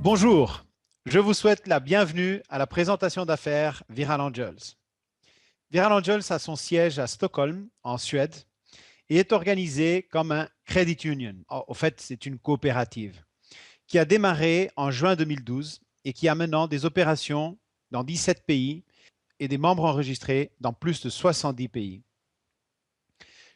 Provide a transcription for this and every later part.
Bonjour, je vous souhaite la bienvenue à la présentation d'affaires Viral Angels. Viral Angels a son siège à Stockholm, en Suède, et est organisé comme un credit union. Au fait, c'est une coopérative qui a démarré en juin 2012 et qui a maintenant des opérations dans 17 pays et des membres enregistrés dans plus de 70 pays.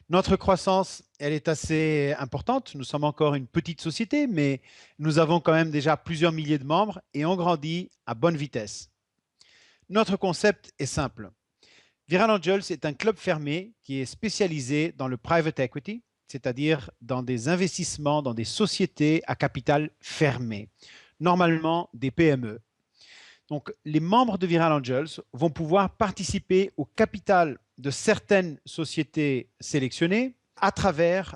Notre croissance, elle est assez importante. Nous sommes encore une petite société, mais nous avons quand même déjà plusieurs milliers de membres et on grandit à bonne vitesse. Notre concept est simple. Viral Angels est un club fermé qui est spécialisé dans le private equity, c'est-à-dire dans des investissements dans des sociétés à capital fermé, normalement des PME. Donc, les membres de Viral Angels vont pouvoir participer au capital de certaines sociétés sélectionnées à travers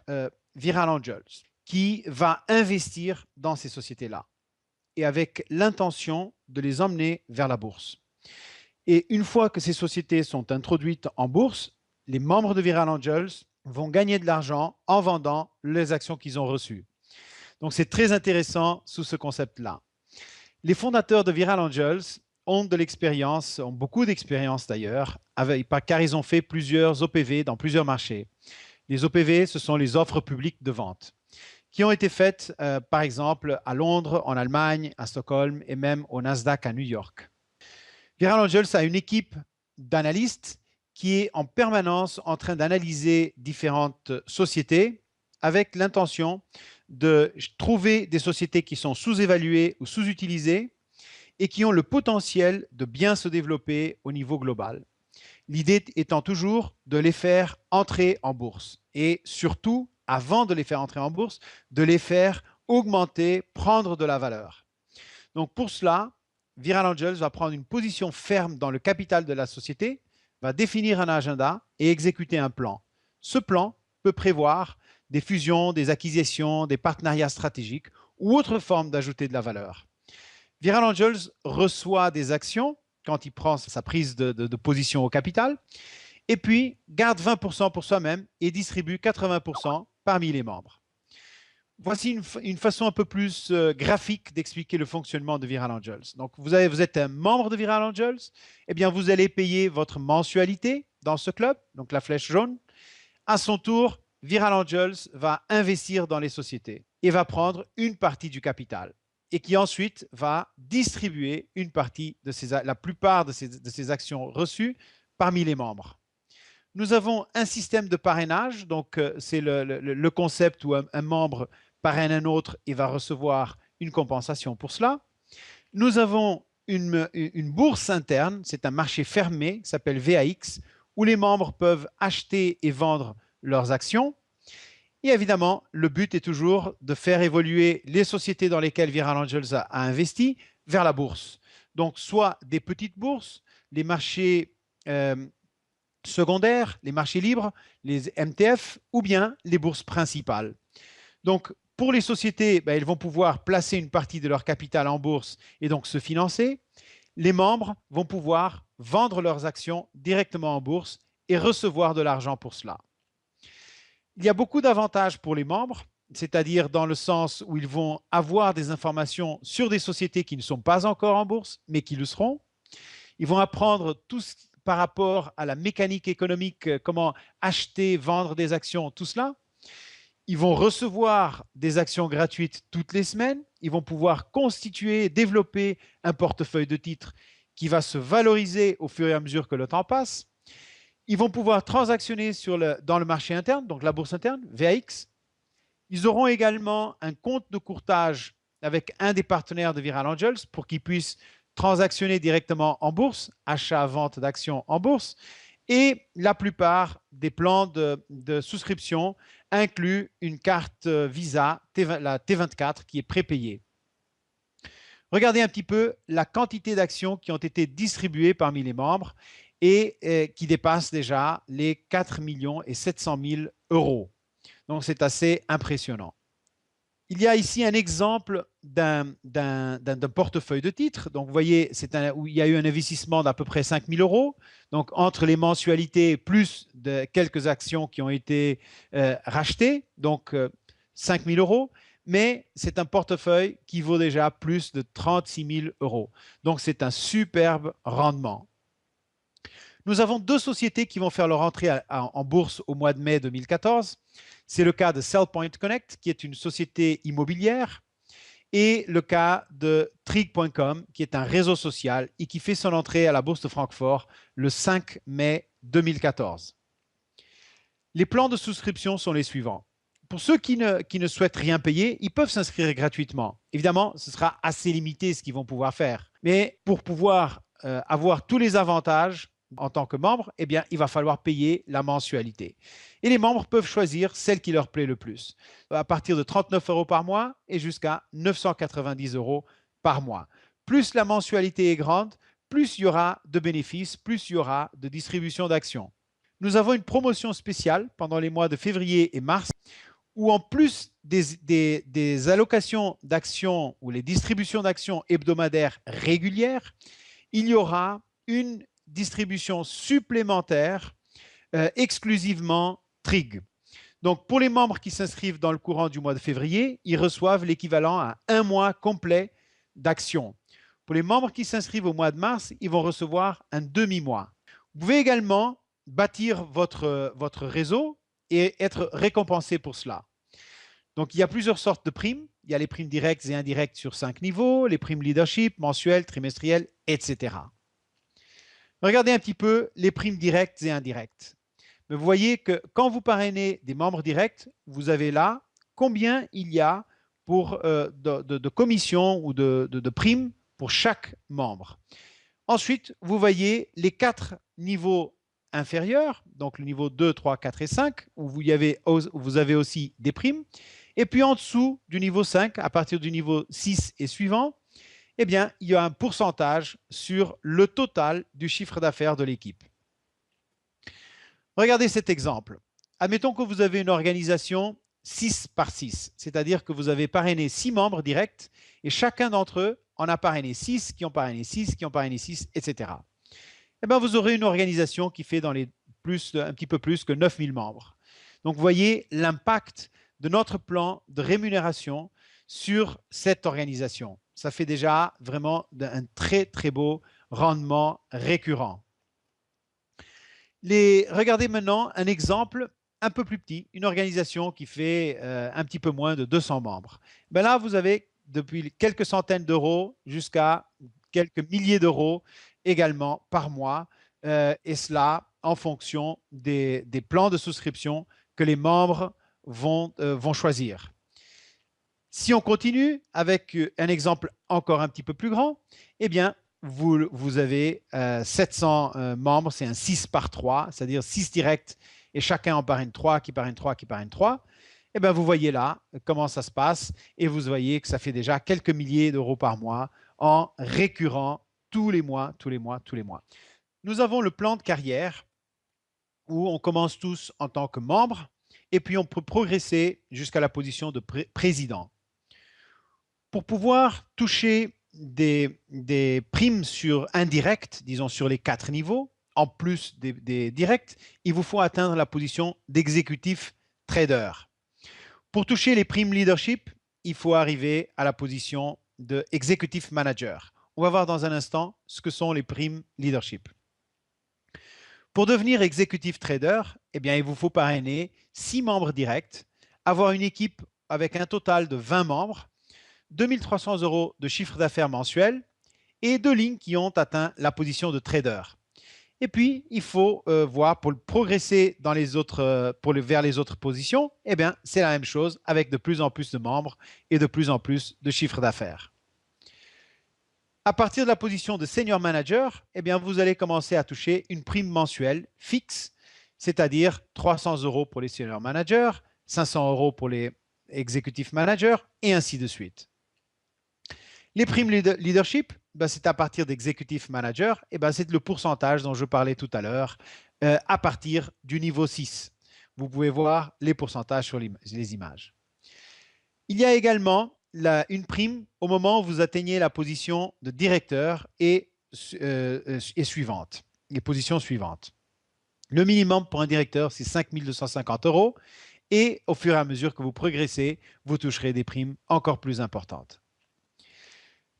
Viral Angels, qui va investir dans ces sociétés-là et avec l'intention de les emmener vers la bourse. Et une fois que ces sociétés sont introduites en bourse, les membres de Viral Angels vont gagner de l'argent en vendant les actions qu'ils ont reçues. Donc, c'est très intéressant sous ce concept-là. Les fondateurs de Viral Angels ont de l'expérience, ont beaucoup d'expérience d'ailleurs, car ils ont fait plusieurs OPV dans plusieurs marchés. Les OPV, ce sont les offres publiques de vente, qui ont été faites par exemple à Londres, en Allemagne, à Stockholm et même au Nasdaq à New York. Viral Angels a une équipe d'analystes qui est en permanence en train d'analyser différentes sociétés avec l'intention de trouver des sociétés qui sont sous-évaluées ou sous-utilisées et qui ont le potentiel de bien se développer au niveau global. L'idée étant toujours de les faire entrer en bourse et surtout, avant de les faire entrer en bourse, de les faire augmenter, prendre de la valeur. Donc pour cela, Viral Angels va prendre une position ferme dans le capital de la société, va définir un agenda et exécuter un plan. Ce plan peut prévoir des fusions, des acquisitions, des partenariats stratégiques ou autre forme d'ajouter de la valeur. Viral Angels reçoit des actions quand il prend sa prise de position au capital et puis garde 20% pour soi-même et distribue 80% parmi les membres. Voici une façon un peu plus graphique d'expliquer le fonctionnement de Viral Angels. Donc, vous êtes un membre de Viral Angels, eh bien, vous allez payer votre mensualité dans ce club, donc la flèche jaune. À son tour, Viral Angels va investir dans les sociétés et va prendre une partie du capital et qui ensuite va distribuer une partie la plupart de ces actions reçues parmi les membres. Nous avons un système de parrainage, donc c'est le concept où un membre parraine un autre et va recevoir une compensation pour cela. Nous avons une bourse interne, c'est un marché fermé qui s'appelle VAX, où les membres peuvent acheter et vendre leurs actions. Et évidemment, le but est toujours de faire évoluer les sociétés dans lesquelles Viral Angels a investi vers la bourse. Donc, soit des petites bourses, les marchés secondaires, les marchés libres, les MTF, ou bien les bourses principales. Donc, pour les sociétés, elles vont pouvoir placer une partie de leur capital en bourse et donc se financer. Les membres vont pouvoir vendre leurs actions directement en bourse et recevoir de l'argent pour cela. Il y a beaucoup d'avantages pour les membres, c'est-à-dire dans le sens où ils vont avoir des informations sur des sociétés qui ne sont pas encore en bourse, mais qui le seront. Ils vont apprendre tout ce par rapport à la mécanique économique, comment acheter, vendre des actions, tout cela. Ils vont recevoir des actions gratuites toutes les semaines. Ils vont pouvoir constituer, développer un portefeuille de titres qui va se valoriser au fur et à mesure que le temps passe. Ils vont pouvoir transactionner dans le marché interne, donc la bourse interne, VAX. Ils auront également un compte de courtage avec un des partenaires de Viral Angels pour qu'ils puissent transactionner directement en bourse, achat-vente d'actions en bourse. Et la plupart des plans de souscription incluent une carte Visa, la T24, qui est prépayée. Regardez un petit peu la quantité d'actions qui ont été distribuées parmi les membres et qui dépassent déjà les 4 700 000 euros. Donc, c'est assez impressionnant. Il y a ici un exemple d'un portefeuille de titres. Donc, vous voyez, où il y a eu un investissement d'à peu près 5 000 euros. Donc, entre les mensualités plus de quelques actions qui ont été rachetées, donc 5 000 euros. mais c'est un portefeuille qui vaut déjà plus de 36 000 euros. Donc, c'est un superbe rendement. Nous avons deux sociétés qui vont faire leur entrée en bourse au mois de mai 2014. C'est le cas de SellPoint Connect, qui est une société immobilière, et le cas de Trig.com, qui est un réseau social et qui fait son entrée à la bourse de Francfort le 5 mai 2014. Les plans de souscription sont les suivants. Pour ceux qui ne souhaitent rien payer, ils peuvent s'inscrire gratuitement. Évidemment, ce sera assez limité ce qu'ils vont pouvoir faire. Mais pour pouvoir avoir tous les avantages en tant que membre, eh bien, il va falloir payer la mensualité. Et les membres peuvent choisir celle qui leur plaît le plus, à partir de 39 euros par mois et jusqu'à 990 euros par mois. Plus la mensualité est grande, plus il y aura de bénéfices, plus il y aura de distribution d'actions. Nous avons une promotion spéciale pendant les mois de février et mars où en plus des allocations d'actions ou les distributions d'actions hebdomadaires régulières, il y aura une distribution supplémentaire exclusivement Trig. Donc, pour les membres qui s'inscrivent dans le courant du mois de février, ils reçoivent l'équivalent à un mois complet d'actions. Pour les membres qui s'inscrivent au mois de mars, ils vont recevoir un demi-mois. Vous pouvez également bâtir votre réseau et être récompensé pour cela. Donc, il y a plusieurs sortes de primes. Il y a les primes directes et indirectes sur 5 niveaux, les primes leadership, mensuelles, trimestrielles, etc. Regardez un petit peu les primes directes et indirectes. Mais vous voyez que quand vous parrainez des membres directs, vous avez là combien il y a pour, de commissions ou de primes pour chaque membre. Ensuite, vous voyez les 4 niveaux inférieurs, donc le niveau 2, 3, 4 et 5, où vous avez aussi des primes. Et puis en dessous du niveau 5, à partir du niveau 6 et suivant, eh bien, il y a un pourcentage sur le total du chiffre d'affaires de l'équipe. Regardez cet exemple. Admettons que vous avez une organisation 6 par 6, c'est-à-dire que vous avez parrainé 6 membres directs et chacun d'entre eux en a parrainé 6, qui ont parrainé 6, qui ont parrainé 6, etc. Eh bien, vous aurez une organisation qui fait un petit peu plus que 9 000 membres. Donc, vous voyez l'impact de notre plan de rémunération sur cette organisation. Ça fait déjà vraiment un très, très beau rendement récurrent. Regardez maintenant un exemple un peu plus petit, une organisation qui fait un petit peu moins de 200 membres. Ben là, vous avez depuis quelques centaines d'euros jusqu'à quelques milliers d'euros également par mois, et cela en fonction des plans de souscription que les membres vont choisir. Si on continue avec un exemple encore un petit peu plus grand, eh bien, vous avez 700 membres, c'est un 6 par 3, c'est-à-dire 6 directs et chacun en parraine 3, qui parraine 3, qui parraine 3. Eh bien, vous voyez là comment ça se passe et vous voyez que ça fait déjà quelques milliers d'euros par mois en récurrent tous les mois, tous les mois, tous les mois. Nous avons le plan de carrière où on commence tous en tant que membre et puis on peut progresser jusqu'à la position de président. Pour pouvoir toucher des primes sur indirectes, disons sur les 4 niveaux, en plus des directs, il vous faut atteindre la position d'exécutif trader. Pour toucher les primes leadership, il faut arriver à la position de executive manager. On va voir dans un instant ce que sont les primes leadership. Pour devenir executive trader, eh bien, il vous faut parrainer 6 membres directs, avoir une équipe avec un total de 20 membres, 2 300 euros de chiffre d'affaires mensuel et 2 lignes qui ont atteint la position de trader. Et puis, il faut voir pour progresser dans vers les autres positions, eh bien, c'est la même chose avec de plus en plus de membres et de plus en plus de chiffre d'affaires. À partir de la position de senior manager, eh bien, vous allez commencer à toucher une prime mensuelle fixe, c'est-à-dire 300 euros pour les senior managers, 500 euros pour les executive managers et ainsi de suite. Les primes leadership, ben, c'est à partir d'executive manager, et ben, c'est le pourcentage dont je parlais tout à l'heure à partir du niveau 6. Vous pouvez voir les pourcentages sur les images. Il y a également une prime au moment où vous atteignez la position de directeur et suivante, les positions suivantes. Le minimum pour un directeur, c'est 5 250 euros et au fur et à mesure que vous progressez, vous toucherez des primes encore plus importantes.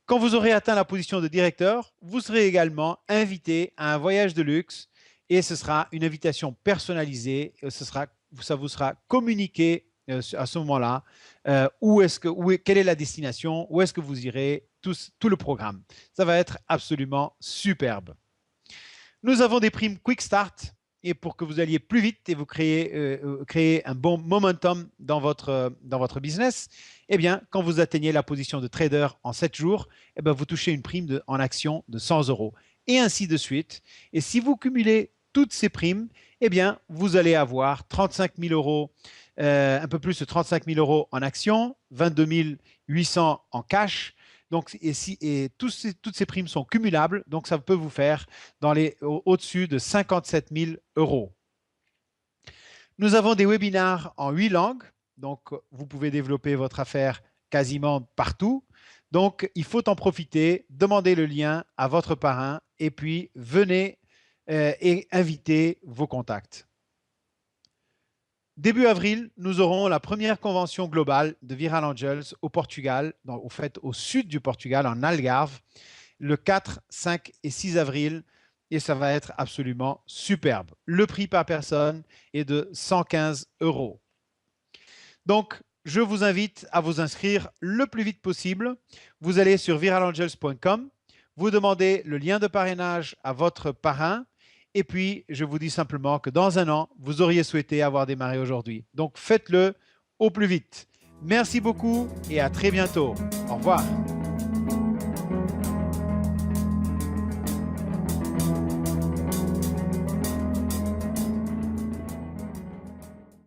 Quand vous aurez atteint la position de directeur, vous serez également invité à un voyage de luxe et ce sera une invitation personnalisée. Ça vous sera communiqué à ce moment-là quelle est la destination, où est-ce que vous irez, tout le programme. Ça va être absolument superbe. Nous avons des primes Quick Start et pour que vous alliez plus vite et vous créer un bon momentum dans votre business, eh bien, quand vous atteignez la position de trader en 7 jours, eh bien, vous touchez une prime en action de 100 euros et ainsi de suite. Et si vous cumulez toutes ces primes, eh bien, vous allez avoir 35 000 euros, un peu plus de 35 000 euros en actions, 22 800 en cash. Donc, toutes ces primes sont cumulables, donc ça peut vous faire au-dessus de 57 000 euros. Nous avons des webinars en 8 langues, donc vous pouvez développer votre affaire quasiment partout. Donc, il faut en profiter, demandez le lien à votre parrain et puis venez et invitez vos contacts. Début avril, nous aurons la première convention globale de Viral Angels au Portugal, au sud du Portugal, en Algarve, le 4, 5 et 6 avril. Et ça va être absolument superbe. Le prix par personne est de 115 euros. Donc, je vous invite à vous inscrire le plus vite possible. Vous allez sur viralangels.com, vous demandez le lien de parrainage à votre parrain. Et puis, je vous dis simplement que dans un an, vous auriez souhaité avoir démarré aujourd'hui. Donc, faites-le au plus vite. Merci beaucoup et à très bientôt. Au revoir.